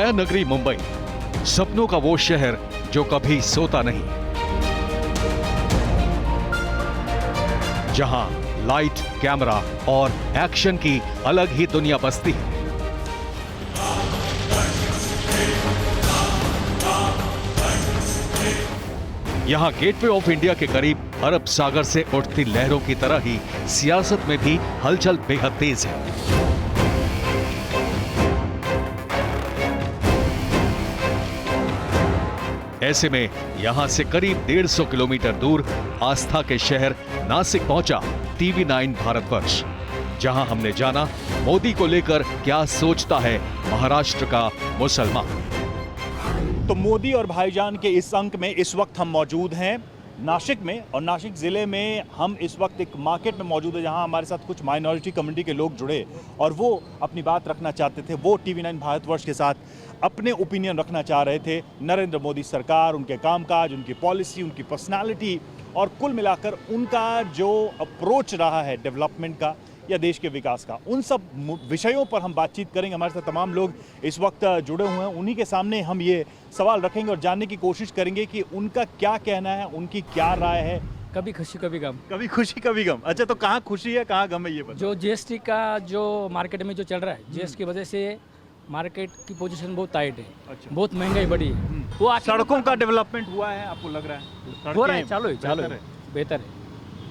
माया नगरी मुंबई, सपनों का वो शहर जो कभी सोता नहीं, जहां लाइट, कैमरा और एक्शन की अलग ही दुनिया बसती है। यहां गेटवे ऑफ इंडिया के करीब अरब सागर से उठती लहरों की तरह ही सियासत में भी हलचल बेहद तेज है। ऐसे में यहां से करीब 150 किलोमीटर दूर आस्था के शहर नासिक पहुंचा TV9 भारतवर्ष, जहां हमने जाना मोदी को लेकर क्या सोचता है महाराष्ट्र का मुसलमान। तो मोदी और भाईजान के इस अंक में इस वक्त हम मौजूद हैं नासिक में, और नासिक ज़िले में हम इस वक्त एक मार्केट में मौजूद है जहां हमारे साथ कुछ माइनॉरिटी कम्युनिटी के लोग जुड़े और वो अपनी बात रखना चाहते थे। वो TV9 भारतवर्ष के साथ अपने ओपिनियन रखना चाह रहे थे नरेंद्र मोदी सरकार, उनके कामकाज, उनकी पॉलिसी, उनकी पर्सनालिटी और कुल मिलाकर उनका जो अप्रोच रहा है डेवलपमेंट का या देश के विकास का, उन सब विषयों पर हम बातचीत करेंगे। हमारे साथ तमाम लोग इस वक्त जुड़े हुए हैं, उन्हीं के सामने हम ये सवाल रखेंगे और जानने की कोशिश करेंगे कि उनका क्या कहना है, उनकी क्या राय है। कभी खुशी कभी गम। कभी खुशी कभी गम। अच्छा, तो कहाँ खुशी है कहाँ गम है ये बताओ। जो GST का जो मार्केट में जो चल रहा है, GST की वजह से मार्केट की पोजीशन बहुत टाइट है। अच्छा। बहुत महंगाई बढ़ी है। वो सड़कों का डेवलपमेंट हुआ है आपको लग रहा है? हो रहा है, चालू है, बेहतर है।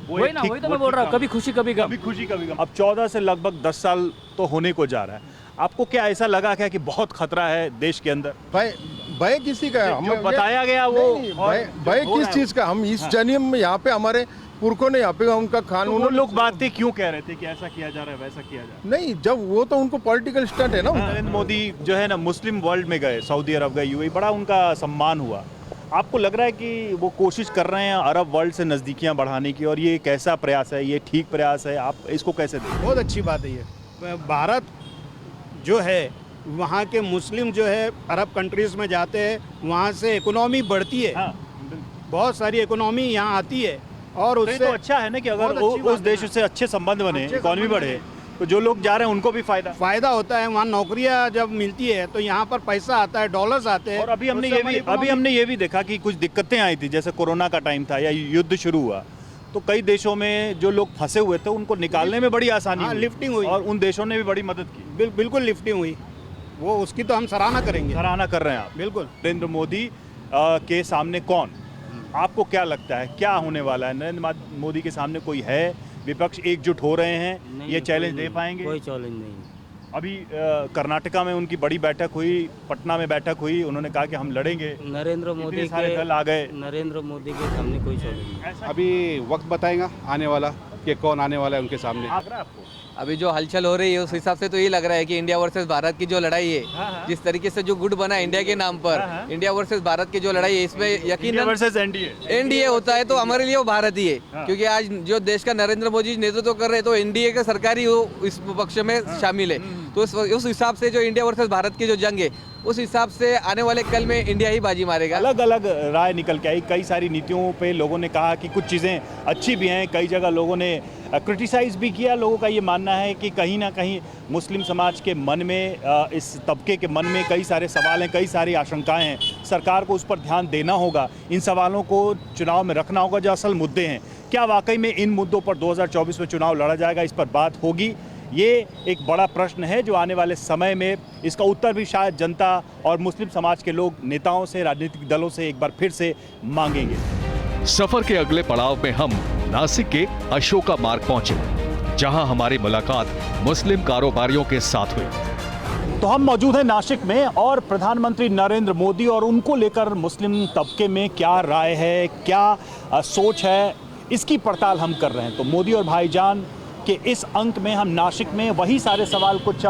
वही ना, वही तो मैं बोल रहा हूँ, कभी खुशी कभी गम। कभी खुशी कभी गम। अब 14 से लगभग 10 साल तो होने को जा रहा है। आपको क्या ऐसा लगा क्या कि बहुत खतरा है देश के अंदर? भय किसी का है? जो बताया गया वो भय किस चीज का? हम इस जन्म में यहाँ पे हमारे पुरखों ने यहाँ पे उनका कानून, वो लोग बातें क्यों कह रहे थे कि ऐसा किया जा रहा है वैसा किया जा रहा है? नहीं, जब वो तो उनको पॉलिटिकल स्टंट है ना। नरेंद्र मोदी जो है ना मुस्लिम वर्ल्ड में गए, सऊदी अरब गए, UAE, बड़ा उनका सम्मान हुआ। आपको लग रहा है कि वो कोशिश कर रहे हैं अरब वर्ल्ड से नज़दीकियां बढ़ाने की, और ये कैसा प्रयास है? ये ठीक प्रयास है? आप इसको कैसे देखते हैं? बहुत अच्छी बात है ये। भारत जो है वहाँ के मुस्लिम जो है अरब कंट्रीज में जाते हैं, वहाँ से इकोनॉमी बढ़ती है। हाँ, बहुत सारी इकोनॉमी यहाँ आती है और तो उससे ये तो अच्छा है ना कि अगर बहुत अच्छी बात उस देश है। से अच्छे संबंध बने, अच्छे इकोनॉमी संबंध बढ़े, तो जो लोग जा रहे हैं उनको भी फायदा। होता है। वहाँ नौकरियाँ जब मिलती है तो यहाँ पर पैसा आता है, डॉलर्स आते हैं। और अभी हमने उससे हमारी ये भी देखा कि कुछ दिक्कतें आई थी, जैसे कोरोना का टाइम था या युद्ध शुरू हुआ, तो कई देशों में जो लोग फंसे हुए थे उनको निकालने में बड़ी आसानी हाँ, लिफ्टिंग हुई। और उन देशों ने भी बड़ी मदद की। बिल्कुल लिफ्टिंग हुई, वो उसकी तो हम सराहना करेंगे। सराहना कर रहे हैं आप। बिल्कुल। नरेंद्र मोदी के सामने कौन, आपको क्या लगता है क्या होने वाला है? नरेंद्र मोदी के सामने कोई है? विपक्ष एकजुट हो रहे हैं? ये चैलेंज दे पाएंगे? कोई चैलेंज नहीं। अभी कर्नाटका में उनकी बड़ी बैठक हुई, पटना में बैठक हुई, उन्होंने कहा कि हम लड़ेंगे। नरेंद्र मोदी सारे दल आ गए। नरेंद्र मोदी के सामने कोई चैलेंज नहीं। अभी वक्त बताएगा आने वाला कि कौन आने वाला है उनके सामने। आपको अभी जो हलचल हो रही है उस हिसाब से तो ये लग रहा है कि इंडिया वर्सेस भारत की जो लड़ाई है, जिस तरीके से जो गुट बना है इंडिया के नाम पर, इंडिया वर्सेस भारत की जो लड़ाई है, इसमें यकीनन वर्सेस एनडीए होता है तो हमारे लिए वो भारत ही है। क्योंकि आज जो देश का नरेंद्र मोदी नेतृत्व कर रहे हैं तो एनडीए के सरकार ही इस पक्ष में शामिल है। तो उस हिसाब से जो इंडिया वर्सेस भारत की जो जंग है, उस हिसाब से आने वाले कल में इंडिया ही बाजी मारेगा। अलग अलग राय निकल के आई, कई सारी नीतियों पे लोगों ने कहा कि कुछ चीज़ें अच्छी भी हैं, कई जगह लोगों ने क्रिटिसाइज भी किया। लोगों का ये मानना है कि कहीं ना कहीं मुस्लिम समाज के मन में, इस तबके के मन में कई सारे सवाल हैं, कई सारी आशंकाएं हैं। सरकार को उस पर ध्यान देना होगा, इन सवालों को चुनाव में रखना होगा जो असल मुद्दे हैं। क्या वाकई में इन मुद्दों पर 2024 में चुनाव लड़ा जाएगा, इस पर बात होगी? ये एक बड़ा प्रश्न है जो आने वाले समय में इसका उत्तर भी शायद जनता और मुस्लिम समाज के लोग नेताओं से, राजनीतिक दलों से एक बार फिर से मांगेंगे। सफर के अगले पड़ाव में हम नासिक के अशोका मार्ग पहुंचे, जहां हमारी मुलाकात मुस्लिम कारोबारियों के साथ हुई। तो हम मौजूद हैं नासिक में और प्रधानमंत्री नरेंद्र मोदी और उनको लेकर मुस्लिम तबके में क्या राय है, क्या सोच है, इसकी पड़ताल हम कर रहे हैं। तो मोदी और भाईजान के इस अंक में हम नासिक में वही सारे सवाल कुछ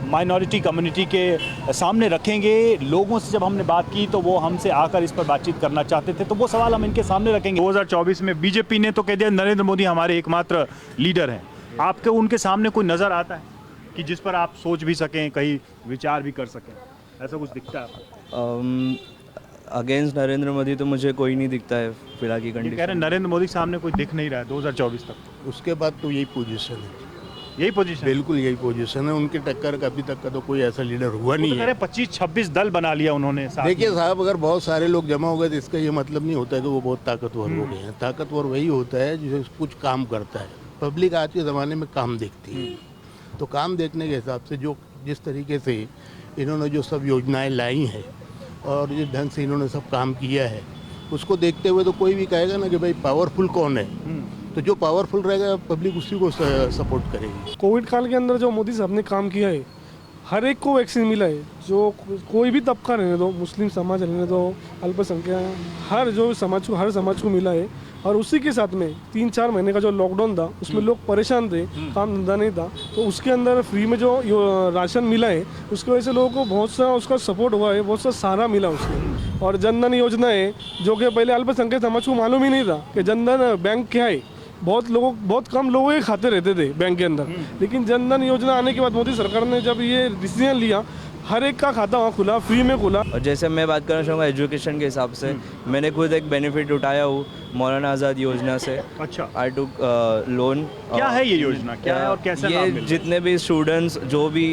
माइनॉरिटी कम्युनिटी के सामने रखेंगे। लोगों से जब हमने बात की तो वो हमसे आकर इस पर बातचीत करना चाहते थे, तो वो सवाल हम इनके सामने रखेंगे। 2024 में बीजेपी ने तो कह दिया नरेंद्र मोदी हमारे एकमात्र लीडर हैं। आपके उनके सामने कोई नज़र आता है कि जिस पर आप सोच भी सकें, कहीं विचार भी कर सकें, ऐसा कुछ दिखता है? अगेंस्ट नरेंद्र मोदी तो मुझे कोई नहीं दिखता है फिलहाल की कंडीशन। कह रहे नरेंद्र मोदी के सामने कोई दिख नहीं रहा है 2024 तक। उसके बाद तो यही पोजीशन है। यही पोजीशन बिल्कुल यही पोजीशन है उनकी। टक्कर का अभी तक का तो कोई ऐसा लीडर हुआ नहीं है। 25-26 दल बना लिया उन्होंने साथ देखिए में। साहब, अगर बहुत सारे लोग जमा हो गए तो इसका ये मतलब नहीं होता है कि वो बहुत ताकतवर हो गए हैं। ताकतवर वही होता है जो कुछ काम करता है। पब्लिक आज के ज़माने में काम देखती है, तो काम देखने के हिसाब से जो जिस तरीके से इन्होंने जो सब योजनाएं लाई हैं और जिस ढंग से इन्होंने सब काम किया है, उसको देखते हुए तो कोई भी कहेगा ना कि भाई पावरफुल कौन है, तो जो पावरफुल रहेगा पब्लिक उसी को सपोर्ट करेगी। कोविड काल के अंदर जो मोदी साहब ने काम किया है, हर एक को वैक्सीन मिला है। जो कोई भी तबका रहने दो, मुस्लिम समाज रहने दो, अल्पसंख्यक, हर जो समाज को, हर समाज को मिला है। और उसी के साथ में 3-4 महीने का जो लॉकडाउन था उसमें लोग परेशान थे, काम धंधा नहीं था, तो उसके अंदर फ्री में जो राशन मिला है उसकी वजह से लोगों को बहुत सा उसका सपोर्ट हुआ है, बहुत सा सहारा मिला उसमें। और जनधन योजना है जो कि पहले अल्पसंख्यक समाज को मालूम ही नहीं था कि जनधन बैंक क्या है। बहुत कम लोगों के खाते रहते थे बैंक के अंदर, लेकिन जनधन योजना आने के बाद मोदी सरकार ने जब ये डिसीजन लिया, हर एक का खाता वहाँ खुला, फ्री में खुला। और जैसे मैं बात करना चाहूँगा एजुकेशन के हिसाब से, मैंने खुद एक बेनिफिट उठाया हूँ मौलाना आज़ाद योजना से। अच्छा, आई टुक लोन। क्या है ये योजना, क्या है और कैसे ये लाभ मिल रहा है? जितने भी स्टूडेंट्स जो भी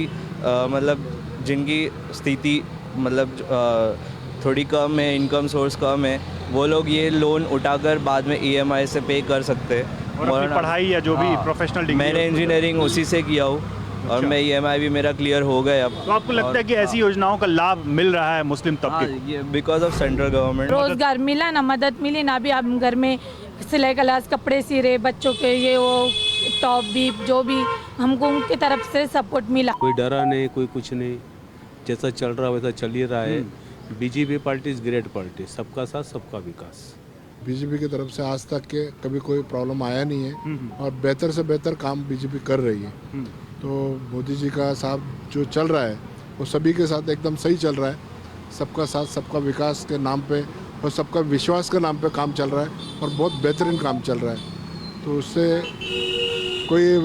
मतलब जिनकी स्थिति मतलब थोड़ी कम है, इनकम सोर्स कम है, वो लोग ये लोन उठाकर बाद में EMI से पे कर सकते हैं। और अपनी पढ़ाई या जो भी प्रोफेशनल डिग्री, मैंने इंजीनियरिंग उसी से किया हूँ और मैं EMI भी मेरा क्लियर हो गया अब। तो आपको लगता है कि ऐसी योजनाओं का लाभ मिल रहा है मुस्लिम तबके को? ये बिकॉज ऑफ सेंट्रल गवर्नमेंट। रोजगार मिला ना, मदद मिली ना। अभी हम घर में सिलाई क्लास, कपड़े सी रहे बच्चों के, ये वो टॉप भी जो भी हमको उनकी तरफ से सपोर्ट मिला। कोई डरा नहीं, कोई कुछ नहीं, जैसा चल रहा वैसा चल ही रहा है। BJP party is great party, सबका साथ सबका विकास। बीजेपी की तरफ से आज तक के कभी कोई प्रॉब्लम आया नहीं है और बेहतर से बेहतर काम बीजेपी कर रही है। तो मोदी जी का साथ जो चल रहा है वो सभी के साथ एकदम सही चल रहा है। सबका साथ सबका विकास के नाम पे और सबका विश्वास के नाम पे काम चल रहा है और बहुत बेहतरीन काम चल रहा है। तो उससे कोई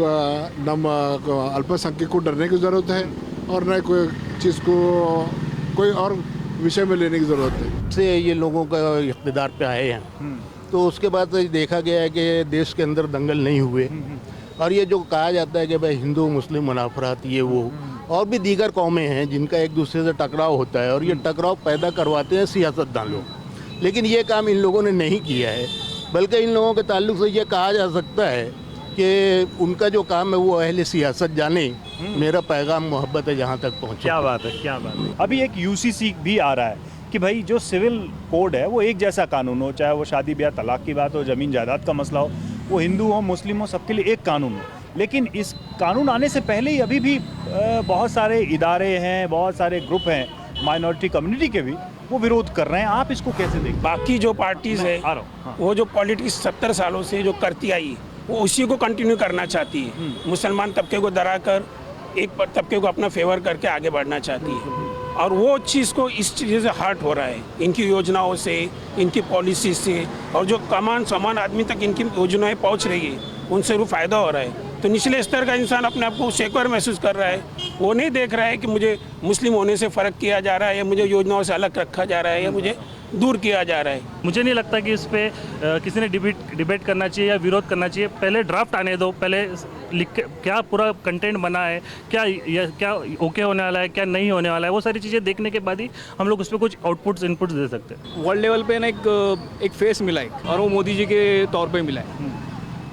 न अल्पसंख्यक को डरने की ज़रूरत है और न कोई चीज़ को कोई और विषय में लेने की ज़रूरत है। से ये लोगों का इक़्तिदार पे आए हैं, तो उसके बाद देखा गया है कि देश के अंदर दंगल नहीं हुए। और ये जो कहा जाता है कि भाई हिंदू मुस्लिम मुनाफरत, ये वो और भी दीगर कौमें हैं जिनका एक दूसरे से टकराव होता है और ये टकराव पैदा करवाते हैं सियासतदान लोग। लेकिन ये काम इन लोगों ने नहीं किया है, बल्कि इन लोगों के ताल्लुक से ये कहा जा सकता है कि उनका जो काम है वो अहले सियासत जाने, मेरा पैगाम मोहब्बत है जहाँ तक पहुँचे। क्या बात है, क्या बात है। अभी एक UCC भी आ रहा है कि भाई जो सिविल कोड है वो एक जैसा कानून हो, चाहे वो शादी ब्याह तलाक की बात हो, ज़मीन जायदाद का मसला हो, वो हिंदू हो मुस्लिम हो, सबके लिए एक कानून हो। लेकिन इस कानून आने से पहले ही अभी भी बहुत सारे इदारे हैं, बहुत सारे ग्रुप हैं माइनॉरिटी कम्युनिटी के भी, वो विरोध कर रहे हैं। आप इसको कैसे देखते? बाकी जो पार्टीज़ है वो जो पॉलिटिक्स 70 सालों से जो करती आई वो उसी को कंटिन्यू करना चाहती है। मुसलमान तबके को डराकर एक तबके को अपना फेवर करके आगे बढ़ना चाहती है और वो चीज़ को इस चीज़ से हर्ट हो रहा है, इनकी योजनाओं से, इनकी पॉलिसी से। और जो सामान आदमी तक इनकी योजनाएं पहुंच रही है उनसे वो फ़ायदा हो रहा है। तो निचले स्तर का इंसान अपने आप को सेक्योर महसूस कर रहा है, वो नहीं देख रहा है कि मुझे मुस्लिम होने से फ़र्क किया जा रहा है या मुझे योजनाओं से अलग रखा जा रहा है या मुझे दूर किया जा रहा है। मुझे नहीं लगता कि इस पे किसी ने डिबेट करना चाहिए या विरोध करना चाहिए। पहले ड्राफ्ट आने दो, पहले लिख के क्या पूरा कंटेंट बना है, क्या ओके होने वाला है, क्या नहीं होने वाला है, वो सारी चीज़ें देखने के बाद ही हम लोग उस पर कुछ इनपुट्स दे सकते हैं। वर्ल्ड लेवल पे ना एक फेस मिला है और वो मोदी जी के तौर पे मिला है।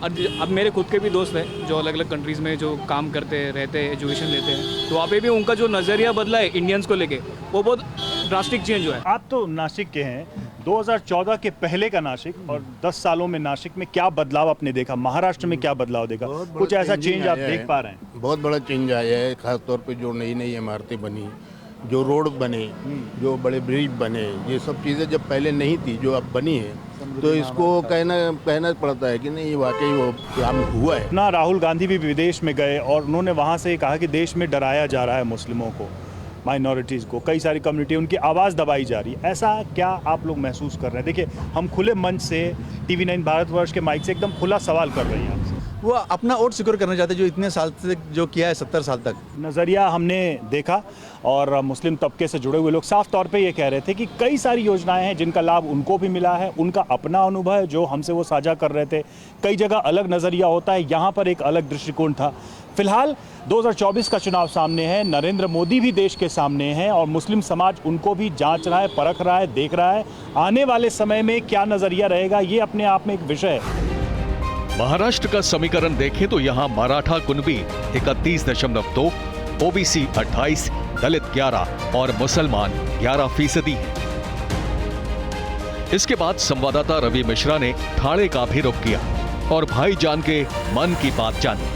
और अब मेरे खुद के भी दोस्त हैं जो अलग अलग कंट्रीज़ में जो काम करते रहते हैं, एजुकेशन लेते हैं, तो वहाँ पे भी उनका जो नज़रिया बदला है इंडियंस को लेके, वो बहुत ड्रास्टिक चेंज हुआ है। आप तो नासिक के हैं, 2014 के पहले का नासिक और 10 सालों में नासिक में क्या बदलाव आपने देखा? महाराष्ट्र में क्या बदलाव देखा? कुछ ऐसा चेंज आप देख पा रहे हैं? बहुत बड़ा चेंज आया है, खासतौर पे जो नई नई इमारतें बनी, जो रोड बने, जो बड़े ब्रिज बने, ये सब चीज़ें जब पहले नहीं थी जो अब बनी है, तो इसको कहना पड़ता है कि नहीं ये वाकई वो काम हुआ है ना। राहुल गांधी भी विदेश में गए और उन्होंने वहाँ से कहा कि देश में डराया जा रहा है मुस्लिमों को, माइनॉरिटीज़ को, कई सारी कम्युनिटी, उनकी आवाज़ दबाई जा रही है। ऐसा क्या आप लोग महसूस कर रहे हैं? देखिए, हम खुले मंच से TV9 भारतवर्ष के माइक से एकदम खुला सवाल कर रहे हैं आपसे। वो अपना वोट सिक्योर करना चाहते हैं जो इतने साल तक जो किया है, 70 साल तक। नज़रिया हमने देखा और मुस्लिम तबके से जुड़े हुए लोग साफ तौर पे ये कह रहे थे कि कई सारी योजनाएं हैं जिनका लाभ उनको भी मिला है, उनका अपना अनुभव है जो हमसे वो साझा कर रहे थे। कई जगह अलग नज़रिया होता है, यहाँ पर एक अलग दृष्टिकोण था। फिलहाल 2024 का चुनाव सामने है, नरेंद्र मोदी भी देश के सामने हैं और मुस्लिम समाज उनको भी जांच रहा है, परख रहा है, देख रहा है। आने वाले समय में क्या नजरिया रहेगा, ये अपने आप में एक विषय है। महाराष्ट्र का समीकरण देखें तो यहां मराठा कुनबी 31.2, ओबीसी 28, दलित 11 और मुसलमान 11% हैं। इसके बाद संवाददाता रवि मिश्रा ने ठाणे का भी रुख किया और भाईजान के मन की बात जानी।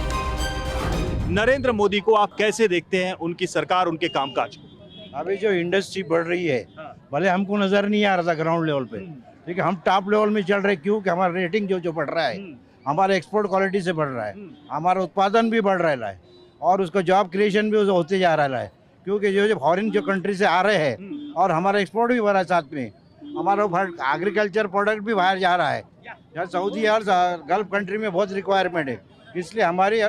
नरेंद्र मोदी को आप कैसे देखते हैं, उनकी सरकार, उनके कामकाज? अभी जो इंडस्ट्री बढ़ रही है, भले हमको नजर नहीं आ रहा था ग्राउंड लेवल पे, ठीक है, हम टॉप लेवल में चल रहे, क्यों कि हमारा रेटिंग जो बढ़ रहा है, हमारा एक्सपोर्ट क्वालिटी से बढ़ रहा है, हमारा उत्पादन भी बढ़ रहा है और उसका जॉब क्रिएशन भी होते जा रहा है, क्योंकि जो फॉरेन जो कंट्री से आ रहे हैं और हमारा एक्सपोर्ट भी बढ़ा है, साथ में हमारा एग्रीकल्चर प्रोडक्ट भी बाहर जा रहा है। यहाँ सऊदी और गल्फ कंट्री में बहुत रिक्वायरमेंट है, इसलिए हमारी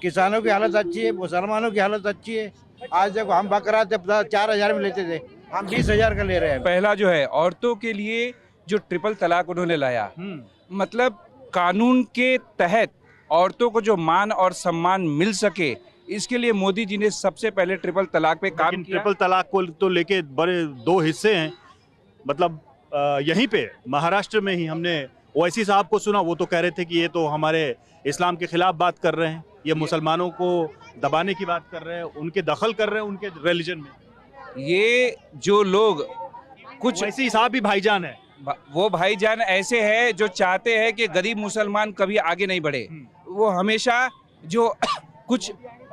किसानों की हालत अच्छी है, मुसलमानों की हालत अच्छी है। आज देखो हम बकरा 4,000 में लेते थे, हम 20,000 का ले रहे हैं। पहला जो है औरतों के लिए जो ट्रिपल तलाक उन्होंने लाया, मतलब कानून के तहत औरतों को जो मान और सम्मान मिल सके, इसके लिए मोदी जी ने सबसे पहले ट्रिपल तलाक पे काम किया। ट्रिपल तलाक को तो लेके बड़े दो हिस्से हैं, मतलब यहीं पे महाराष्ट्र में ही हमने ओवैसी साहब को सुना, वो तो कह रहे थे कि ये तो हमारे इस्लाम के खिलाफ बात कर रहे हैं, ये मुसलमानों को दबाने की बात कर रहे हैं, उनके दखल कर रहे हैं उनके रिलीजन में। ये जो लोग कुछ ओवैसी साहब भी भाईजान है, वो भाईजान ऐसे हैं जो चाहते हैं कि गरीब मुसलमान कभी आगे नहीं बढ़े। वो हमेशा जो कुछ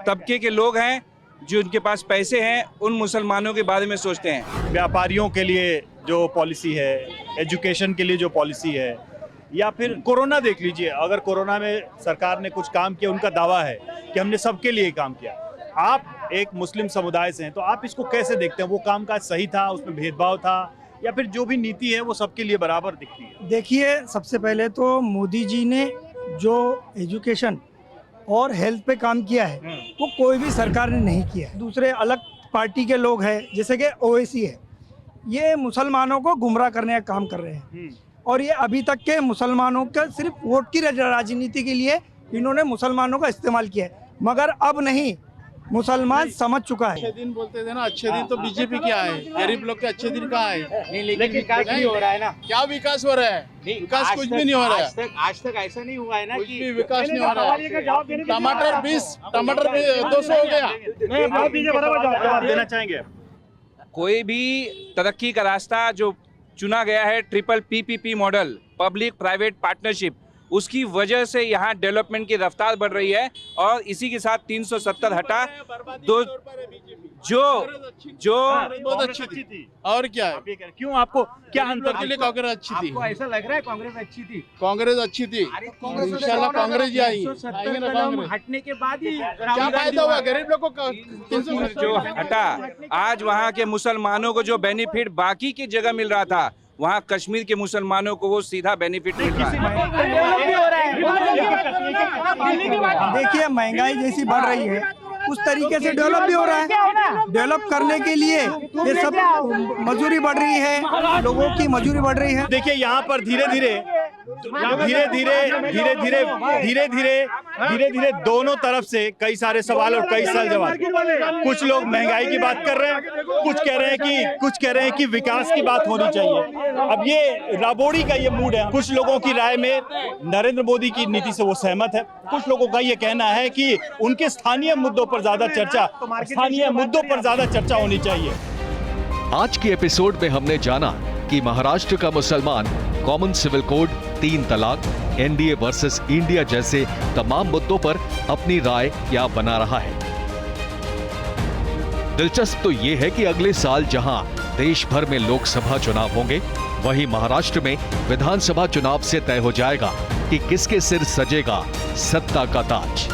तबके के लोग हैं जो उनके पास पैसे हैं, उन मुसलमानों के बारे में सोचते हैं। व्यापारियों के लिए जो पॉलिसी है, एजुकेशन के लिए जो पॉलिसी है, या फिर कोरोना देख लीजिए, अगर कोरोना में सरकार ने कुछ काम किया, उनका दावा है कि हमने सबके लिए काम किया। आप एक मुस्लिम समुदाय से हैं, तो आप इसको कैसे देखते हैं? वो काम काज सही था, उसमें भेदभाव था, या फिर जो भी नीति है वो सबके लिए बराबर दिखती है? देखिए, सबसे पहले तो मोदी जी ने जो एजुकेशन और हेल्थ पे काम किया है, वो कोई भी सरकार ने नहीं किया है। दूसरे अलग पार्टी के लोग हैं, जैसे कि ओवैसी है, ये मुसलमानों को गुमराह करने का काम कर रहे हैं और ये अभी तक के मुसलमानों का सिर्फ वोट की राजनीति के लिए इन्होंने मुसलमानों का इस्तेमाल किया है, मगर अब नहीं, मुसलमान समझ चुका है। अच्छे दिन बोलते थे ना, अच्छे दिन तो बीजेपी क्या है, गरीब लोग के अच्छे दिन कहाँ है? लेकिन विकास नहीं हो रहा है ना। क्या विकास हो रहा है? विकास कुछ भी नहीं हो रहा है। आज तक ऐसा नहीं हुआ है ना कुछ भी विकास नहीं हो रहा है। टमाटर 200 हो गया। देना चाहेंगे? कोई भी तरक्की का रास्ता जो चुना गया है, triple PPP model, public private partnership, उसकी वजह से यहाँ डेवलपमेंट की रफ्तार बढ़ रही है। और इसी के साथ 370 हटा दो, जो बहुत अच्छी थी। और क्या है? क्यों, आपको क्या अंतर? के लिए कांग्रेस अच्छी थी? आपको ऐसा लग रहा है कांग्रेस अच्छी थी? कांग्रेस अच्छी थी, इंशाल्लाह कांग्रेस ही आई। हटने के बाद ही क्या फायदा हुआ गरीब लोगों को? 370 जो हटा, आज वहाँ के मुसलमानों को जो बेनिफिट बाकी की जगह मिल रहा था, वहाँ कश्मीर के मुसलमानों को वो सीधा बेनिफिट मिल रहा है। देखिए, महंगाई जैसी बढ़ रही है, उस तरीके से डेवलप भी हो रहा है। डेवलप करने के लिए ये सब मजदूरी बढ़ रही है, लोगों की मजदूरी बढ़ रही है। देखिए, यहाँ पर धीरे धीरे दोनों तरफ से कई सारे सवाल और कई सारे जवाब। कुछ लोग महंगाई की बात कर रहे हैं, कुछ कह रहे हैं कि विकास की बात होनी चाहिए। अब ये राबोड़ी का ये मूड है। कुछ लोगों की राय में नरेंद्र मोदी की नीति से वो सहमत है, कुछ लोगों का ये कहना है कि उनके स्थानीय मुद्दों पर ज्यादा चर्चा होनी चाहिए। आज के एपिसोड में हमने जाना कि महाराष्ट्र का मुसलमान कॉमन सिविल कोड, 3 तलाक, NDA वर्सेस इंडिया जैसे तमाम मुद्दों पर अपनी राय क्या बना रहा है। दिलचस्प तो यह है कि अगले साल जहां देश भर में लोकसभा चुनाव होंगे, वहीं महाराष्ट्र में विधानसभा चुनाव से तय हो जाएगा कि किसके सिर सजेगा सत्ता का ताज।